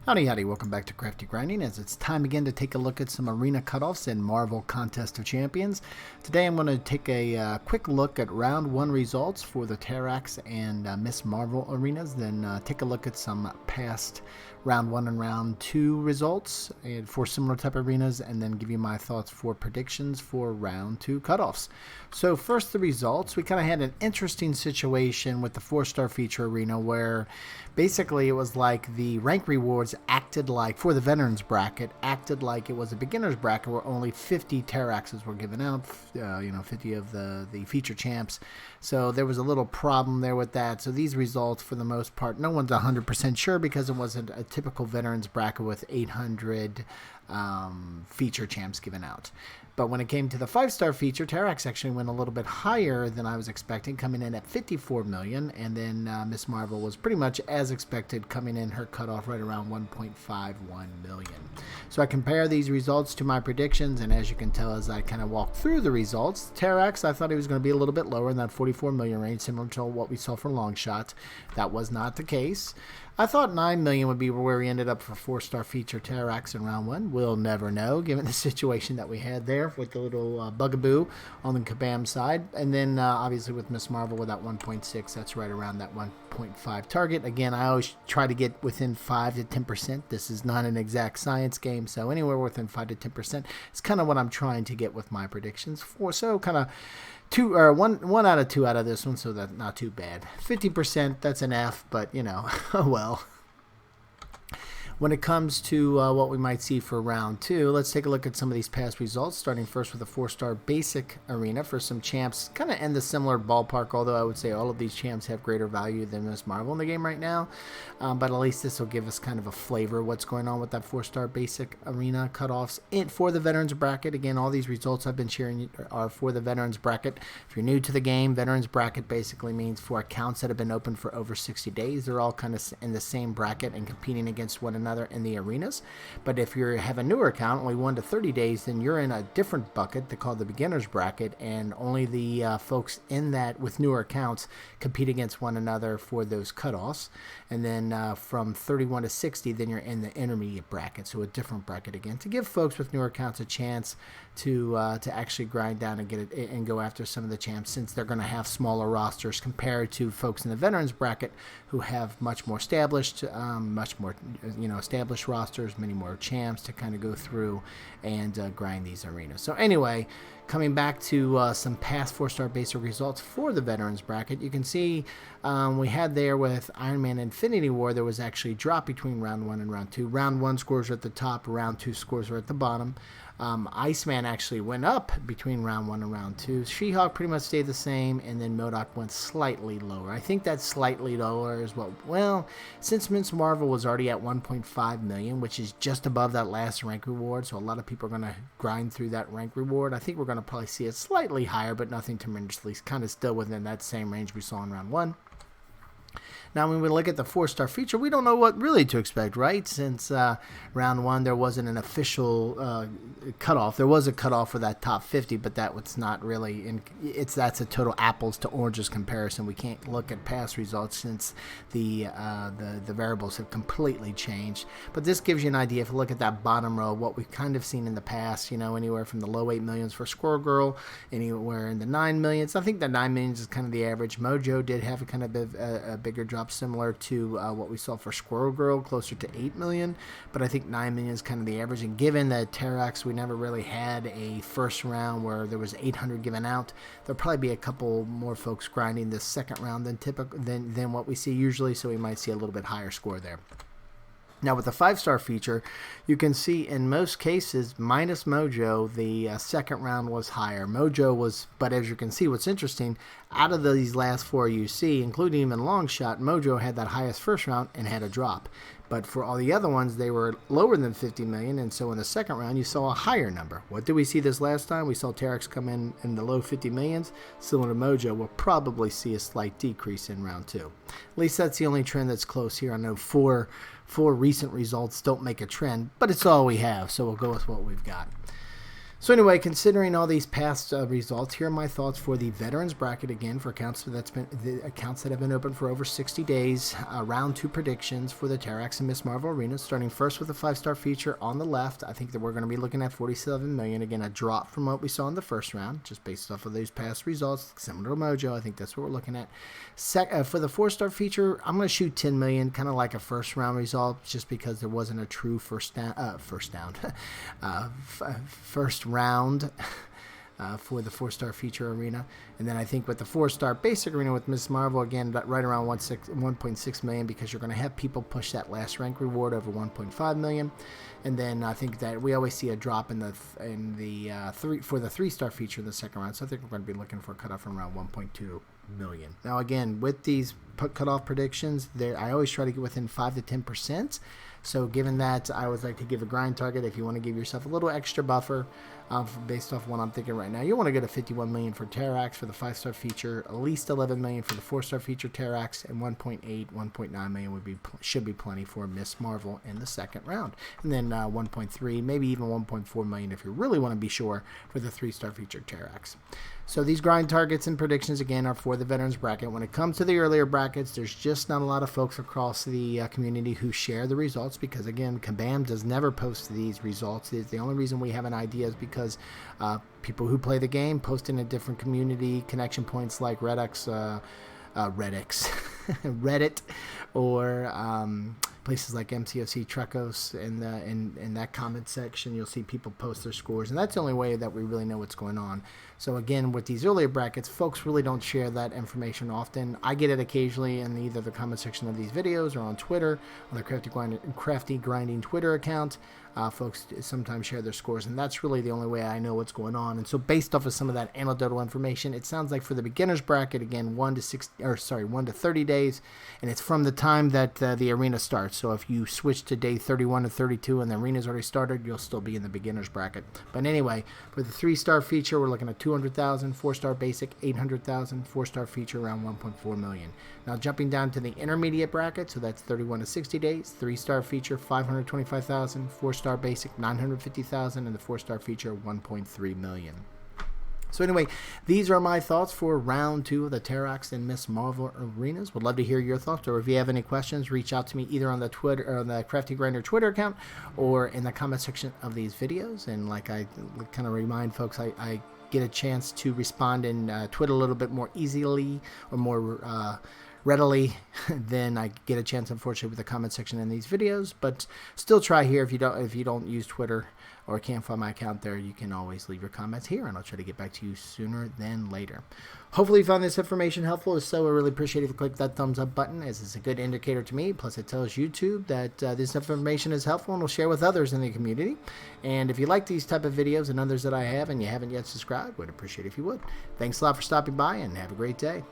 Howdy, welcome back to Crafty Grinding, as it's time again to take a look at some arena cutoffs in Marvel Contest of Champions. Today I'm going to take a quick look at round 1 results for the Terrax and Ms. Marvel arenas, then take a look at some past round 1 and round 2 results for similar type arenas, and then give you my thoughts for predictions for round 2 cutoffs. So first, the results. We kind of had an interesting situation with the 4-star feature arena where basically it was like the rank rewards acted like, for the veterans bracket, acted like it was a beginner's bracket where only 50 Terraxes were given out, 50 of the feature champs. So there was a little problem there with that. So these results, for the most part, no one's 100% sure because it wasn't a typical veterans bracket with 800 feature champs given out. But when it came to the 5-star feature, Terrax actually went a little bit higher than I was expecting, coming in at 54 million, and then Ms. Marvel was pretty much as expected, coming in her cutoff right around 1.51 million. So I compare these results to my predictions, and as you can tell as I kind of walk through the results, Terrax, I thought he was going to be a little bit lower in that 44 million range, similar to what we saw for long shots. That was not the case. I thought 9 million would be where we ended up for 4-star feature Terrax in round 1. We'll never know, given the situation that we had there with the little bugaboo on the Kabam side. And then obviously with Ms. Marvel with that 1.6, that's right around that 1.5 target. Again, I always try to get within 5 to 10%. This is not an exact science game, so anywhere within 5 to 10% is kind of what I'm trying to get with my predictions for. So kind of one out of 2 out of this one, so that's not too bad. 50%, that's an F, but oh well. When it comes to what we might see for round 2, let's take a look at some of these past results, starting first with a 4-star basic arena for some champs kind of in the similar ballpark, although I would say all of these champs have greater value than Ms. Marvel in the game right now. But at least this will give us kind of a flavor of what's going on with that 4-star basic arena cutoffs for the veterans bracket. Again, all these results I've been sharing are for the veterans bracket. If you're new to the game, veterans bracket basically means for accounts that have been open for over 60 days. They're all kind of in the same bracket and competing against one another in the arenas. But if you have a newer account, only 1 to 30 days, then you're in a different bucket. They call the beginners bracket, and only the folks in that with newer accounts compete against one another for those cutoffs. And then from 31 to 60, then you're in the intermediate bracket, so a different bracket again, to give folks with newer accounts a chance to actually grind down and get it and go after some of the champs, since they're going to have smaller rosters compared to folks in the veterans bracket who have much more established rosters, many more champs to kind of go through and grind these arenas. So anyway, coming back to some past 4-star basic results for the veterans bracket, you can see we had there with Iron Man Infinity War, there was actually a drop between round 1 and round 2. Round 1 scores are at the top, round 2 scores are at the bottom. Iceman actually went up between round 1 and round 2. She-Hulk pretty much stayed the same, and then MODOK went slightly lower. I think that slightly lower is well, since Ms. Marvel was already at 1.5 million, which is just above that last rank reward, so a lot of people are going to grind through that rank reward. I think we're going to probably see it slightly higher, but nothing tremendously, kind of still within that same range we saw in round 1. Now, when we look at the 4-star feature, we don't know what really to expect, right? Since round 1, there wasn't an official cutoff. There was a cutoff for that top 50, but that was not really that's a total apples to oranges comparison. We can't look at past results since the variables have completely changed. But this gives you an idea. If you look at that bottom row, what we've kind of seen in the past, anywhere from the low 8 millions for Squirrel Girl, anywhere in the 9 millions. I think the 9 millions is kind of the average. Mojo did have a kind of a bigger drop, similar to what we saw for Squirrel Girl, closer to 8 million, but I think 9 million is kind of the average. And given that Terrax, we never really had a first round where there was 800 given out, there'll probably be a couple more folks grinding this second round than what we see usually, so we might see a little bit higher score there. Now, with the 5-star feature, you can see in most cases, minus Mojo, the second round was higher. Mojo was, but as you can see, what's interesting, out of these last 4 you see, including even Longshot, Mojo had that highest first round and had a drop. But for all the other ones, they were lower than 50 million, and so in the second round, you saw a higher number. What did we see this last time? We saw Terrax come in the low 50 millions. Similar to Mojo, we'll probably see a slight decrease in round 2. At least that's the only trend that's close here. I know four recent results don't make a trend, but it's all we have, so we'll go with what we've got. So anyway, considering all these past results, here are my thoughts for the veterans bracket again for accounts that have been open for over 60 days. Round 2 predictions for the Terrax and Ms. Marvel arenas. Starting first with the 5-star feature on the left, I think that we're going to be looking at 47 million. Again, a drop from what we saw in the first round, just based off of those past results. Similar to Mojo, I think that's what we're looking at. For the 4-star feature, I'm going to shoot 10 million, kind of like a first round result, just because there wasn't a true first round for the 4-star feature arena. And then I think with the 4-star basic arena with Ms. Marvel, again, right around 1.6 million, because you're going to have people push that last rank reward over 1.5 million. And then I think that we always see a drop for the 3-star feature in the second round. So I think we're going to be looking for a cutoff from around 1.2 million. Now again, with these cutoff predictions, I always try to get within 5 to 10%. So given that, I always like to give a grind target. If you want to give yourself a little extra buffer, based off what I'm thinking right now, you want to go to 51 million for Terrax for the 5-star feature, at least 11 million for the 4-star feature Terrax, and 1.8, 1.9 million should be plenty for Ms. Marvel in the second round. And then 1.3, maybe even 1.4 million if you really want to be sure for the 3-star feature Terrax. So these grind targets and predictions, again, are for the veterans bracket. When it comes to the earlier brackets, there's just not a lot of folks across the community who share the results, because, again, Kabam does never post these results. The only reason we have an idea is because people who play the game post in a different community connection points like Reddit, or places like MCOC Terrax in that comment section. You'll see people post their scores, and that's the only way that we really know what's going on. So again, with these earlier brackets, folks really don't share that information often. I get it occasionally in either the comment section of these videos or on Twitter, on the Crafty Grinding Twitter account. Folks sometimes share their scores, and that's really the only way I know what's going on. And so based off of some of that anecdotal information, it sounds like for the beginners bracket, again, 1 to 30 days, and it's from the time that the arena starts. So if you switch to day 31 to 32 and the arena's already started, you'll still be in the beginners bracket. But anyway, for the 3-star feature, we're looking at 200,000, 4-star basic 800,000, 4-star feature around 1.4 million. Now jumping down to the intermediate bracket, so that's 31 to 60 days, 3-star feature 525,000, 4-star basic 950,000, and the 4-star feature 1.3 million. So anyway, these are my thoughts for round 2 of the Terrax and Ms. Marvel arenas. Would love to hear your thoughts, or if you have any questions, reach out to me either on the Twitter or on the Crafty Grinder Twitter account, or in the comment section of these videos. And like I kind of remind folks, I get a chance to respond in Twitter a little bit more easily or more readily than I get a chance, unfortunately, with the comment section in these videos. But still try here. If you don't use Twitter or can't find my account there, you can always leave your comments here, and I'll try to get back to you sooner than later. Hopefully you found this information helpful. If so, I really appreciate if you click that thumbs up button, as it's a good indicator to me. Plus, it tells YouTube that this information is helpful and will share with others in the community. And if you like these type of videos and others that I have, and you haven't yet subscribed, would appreciate if you would. Thanks a lot for stopping by, and have a great day.